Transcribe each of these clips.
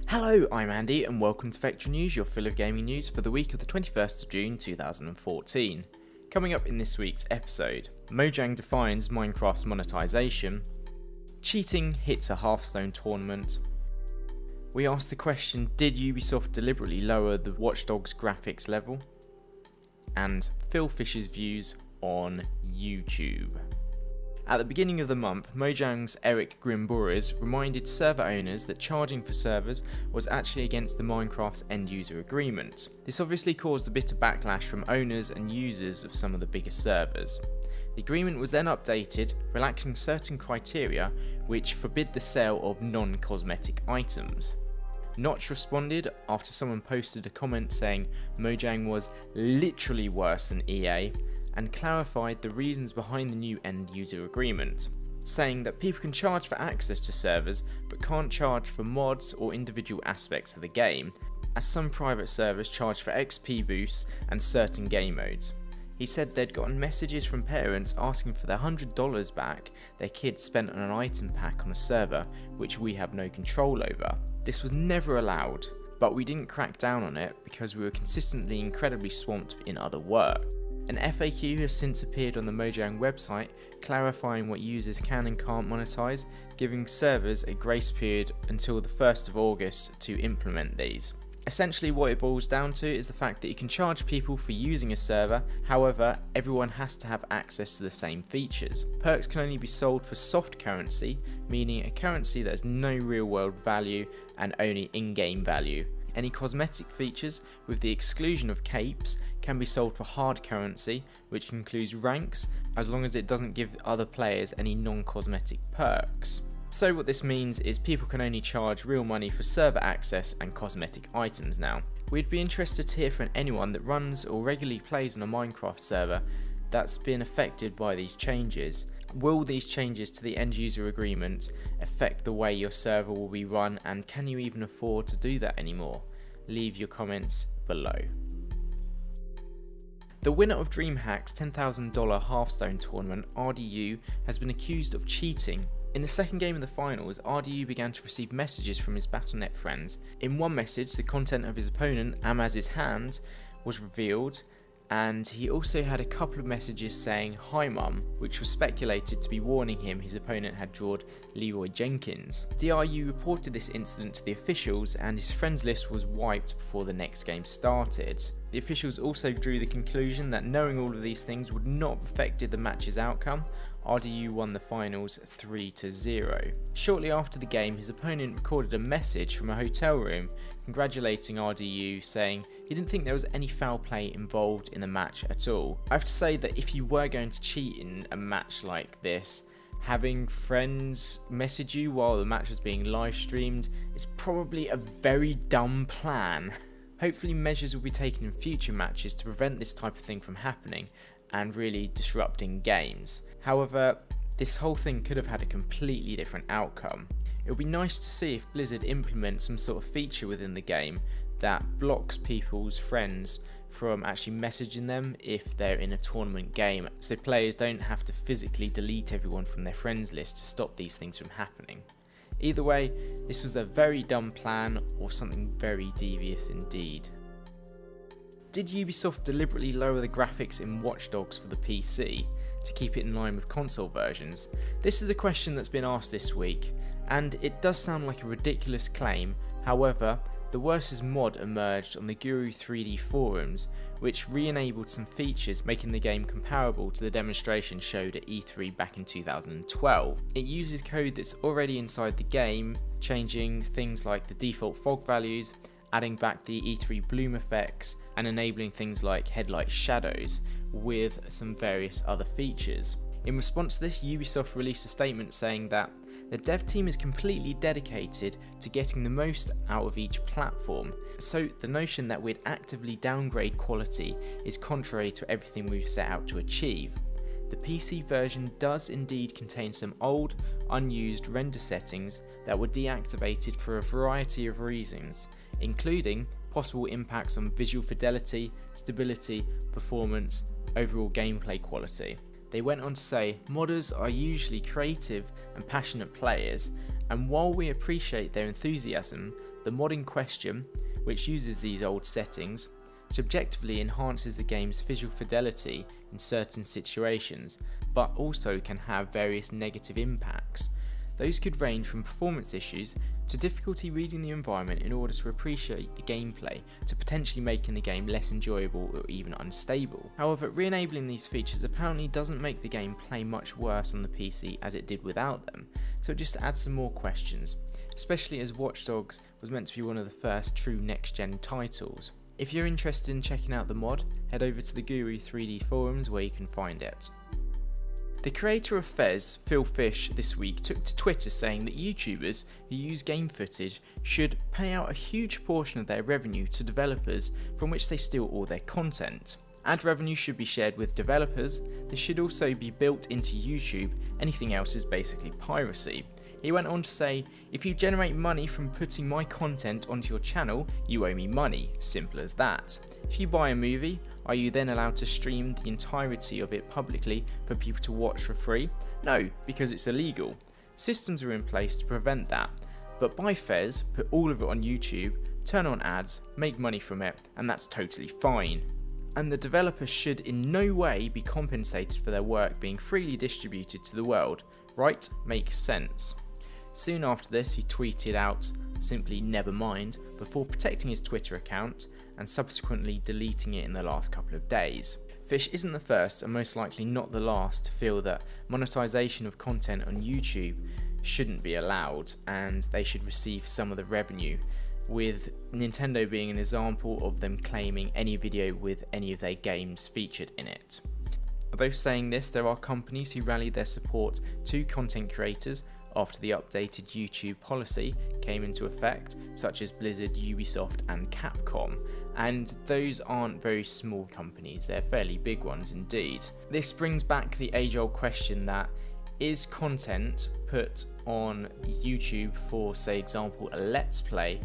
Hello, I'm Andy and welcome to Vectra News, your fill of gaming news for the week of the 21st of June 2014. Coming up in this week's episode, Mojang defines Minecraft's monetisation, cheating hits a Hearthstone tournament, we asked the question, did Ubisoft deliberately lower the Watch Dogs graphics level, and Phil Fisher's views on YouTube. At the beginning of the month, Mojang's Eric Grimboris reminded server owners that charging for servers was actually against the Minecraft's end-user agreement. This obviously caused a bit of backlash from owners and users of some of the biggest servers. The agreement was then updated, relaxing certain criteria which forbid the sale of non-cosmetic items. Notch responded after someone posted a comment saying Mojang was literally worse than EA, and clarified the reasons behind the new end-user agreement, saying that people can charge for access to servers but can't charge for mods or individual aspects of the game, as some private servers charge for XP boosts and certain game modes. He said they'd gotten messages from parents asking for their $100 back their kids spent on an item pack on a server which we have no control over. This was never allowed, but we didn't crack down on it because we were consistently incredibly swamped in other work. An FAQ has since appeared on the Mojang website clarifying what users can and can't monetize, giving servers a grace period until the 1st of August to implement these. Essentially what it boils down to is the fact that you can charge people for using a server, however everyone has to have access to the same features. Perks can only be sold for soft currency, meaning a currency that has no real world value and only in-game value. Any cosmetic features, with the exclusion of capes, can be sold for hard currency, which includes ranks, as long as it doesn't give other players any non-cosmetic perks. So what this means is people can only charge real money for server access and cosmetic items now. We'd be interested to hear from anyone that runs or regularly plays on a Minecraft server that's been affected by these changes. Will these changes to the end user agreement affect the way your server will be run, and can you even afford to do that anymore? Leave your comments below. The winner of Dreamhack's $10,000 Hearthstone tournament, RDU, has been accused of cheating. In the second game of the finals, RDU began to receive messages from his Battle.net friends. In one message, the content of his opponent, Amaz's hand, was revealed, and he also had a couple of messages saying "Hi Mum," which was speculated to be warning him his opponent had drawn Leroy Jenkins. DRU reported this incident to the officials, and his friends list was wiped before the next game started. The officials also drew the conclusion that knowing all of these things would not have affected the match's outcome. RDU won the finals 3-0. Shortly after the game, his opponent recorded a message from a hotel room congratulating RDU, saying he didn't think there was any foul play involved in the match at all. I have to say that if you were going to cheat in a match like this, having friends message you while the match was being live streamed is probably a very dumb plan. Hopefully measures will be taken in future matches to prevent this type of thing from happening and really disrupting games. However, this whole thing could have had a completely different outcome. It would be nice to see if Blizzard implements some sort of feature within the game that blocks people's friends from actually messaging them if they're in a tournament game, so players don't have to physically delete everyone from their friends list to stop these things from happening. Either way, this was a very dumb plan or something very devious indeed. Did Ubisoft deliberately lower the graphics in Watch Dogs for the PC to keep it in line with console versions? This is a question that's been asked this week, and it does sound like a ridiculous claim. However, the Worst mod emerged on the Guru 3D forums, which re-enabled some features, making the game comparable to the demonstration showed at E3 back in 2012. It uses code that's already inside the game, changing things like the default fog values, adding back the E3 bloom effects, and enabling things like headlight shadows with some various other features. In response to this, Ubisoft released a statement saying that the dev team is completely dedicated to getting the most out of each platform, so the notion that we'd actively downgrade quality is contrary to everything we've set out to achieve. The PC version does indeed contain some old, unused render settings that were deactivated for a variety of reasons, including possible impacts on visual fidelity, stability, performance, overall gameplay quality. They went on to say, modders are usually creative and passionate players, and while we appreciate their enthusiasm, The mod in question, which uses these old settings, subjectively enhances the game's visual fidelity in certain situations, but also can have various negative impacts. Those could range from performance issues to difficulty reading the environment in order to appreciate the gameplay, to potentially making the game less enjoyable or even unstable. However, re-enabling these features apparently doesn't make the game play much worse on the PC as it did without them, so it just adds some more questions, especially as Watch Dogs was meant to be one of the first true next-gen titles. If you're interested in checking out the mod, head over to the Guru 3D forums where you can find it. The creator of Fez, Phil Fish, this week took to Twitter saying that YouTubers who use game footage should pay out a huge portion of their revenue to developers from which they steal all their content. Ad revenue should be shared with developers. This should also be built into YouTube. Anything else is basically piracy. He went on to say, "If you generate money from putting my content onto your channel, you owe me money. Simple as that. If you buy a movie, are you then allowed to stream the entirety of it publicly for people to watch for free? No, because it's illegal. Systems are in place to prevent that. But buy Fez, put all of it on YouTube, turn on ads, make money from it, and that's totally fine. And the developer should in no way be compensated for their work being freely distributed to the world. Right? Makes sense." Soon after this, he tweeted out simply "never mind" before protecting his Twitter account and subsequently deleting it in the last couple of days. Fish isn't the first and most likely not the last to feel that monetization of content on YouTube shouldn't be allowed and they should receive some of the revenue, with Nintendo being an example of them claiming any video with any of their games featured in it. Although saying this, there are companies who rallied their support to content creators after the updated YouTube policy came into effect, such as Blizzard, Ubisoft and Capcom, and those aren't very small companies, they're fairly big ones indeed. This brings back the age-old question that, is content put on YouTube for, say example, a Let's Play,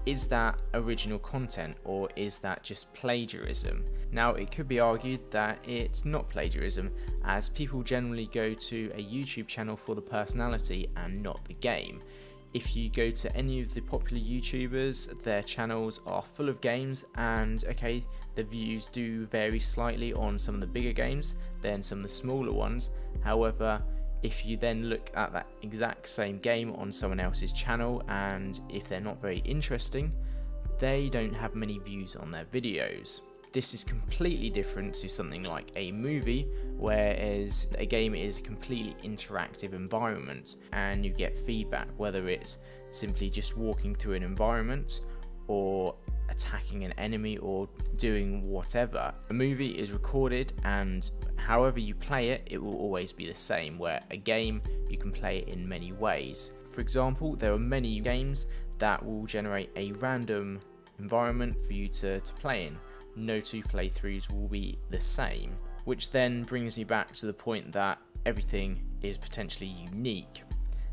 is that original content or is that just plagiarism? Now, it could be argued that it's not plagiarism, as people generally go to a YouTube channel for the personality and not the game. If you go to any of the popular YouTubers, their channels are full of games, and okay, the views do vary slightly on some of the bigger games than some of the smaller ones. However, if you then look at that exact same game on someone else's channel, and if they're not very interesting, they don't have many views on their videos. This is completely different to something like a movie, whereas a game is a completely interactive environment and you get feedback, whether it's simply just walking through an environment or attacking an enemy or doing whatever. A movie is recorded and however you play it, it will always be the same, where a game you can play it in many ways. For example, there are many games that will generate a random environment for you to play in. No two playthroughs will be the same, which then brings me back to the point that everything is potentially unique.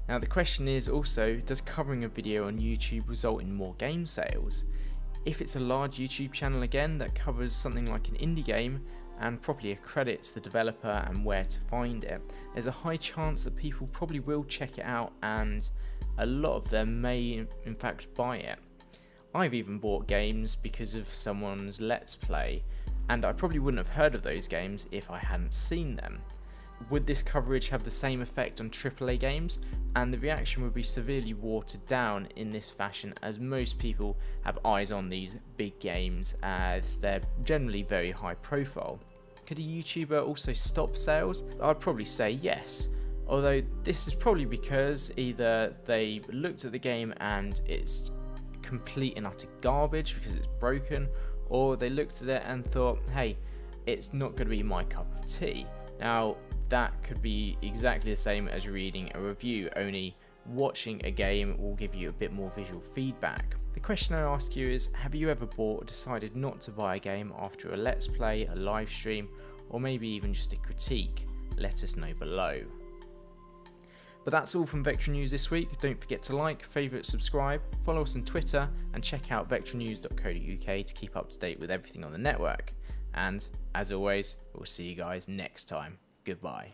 Now the question is also, does covering a video on YouTube result in more game sales? If it's a large YouTube channel again that covers something like an indie game and properly accredits the developer and where to find it, there's a high chance that people probably will check it out and a lot of them may in fact buy it. I've even bought games because of someone's Let's Play, and I probably wouldn't have heard of those games if I hadn't seen them. Would this coverage have the same effect on AAA games? And the reaction would be severely watered down in this fashion, as most people have eyes on these big games as they're generally very high profile. Could a YouTuber also stop sales? I'd probably say yes. Although this is probably because either they looked at the game and it's complete and utter garbage because it's broken, or they looked at it and thought, hey, it's not going to be my cup of tea. Now that could be exactly the same as reading a review, only watching a game will give you a bit more visual feedback. The question I ask you is, have you ever bought or decided not to buy a game after a Let's Play, a live stream, or maybe even just a critique? Let us know below. But that's all from Vectra News this week. Don't forget to like, favourite, subscribe, follow us on Twitter, and check out vectranews.co.uk to keep up to date with everything on the network. And as always, we'll see you guys next time. Goodbye.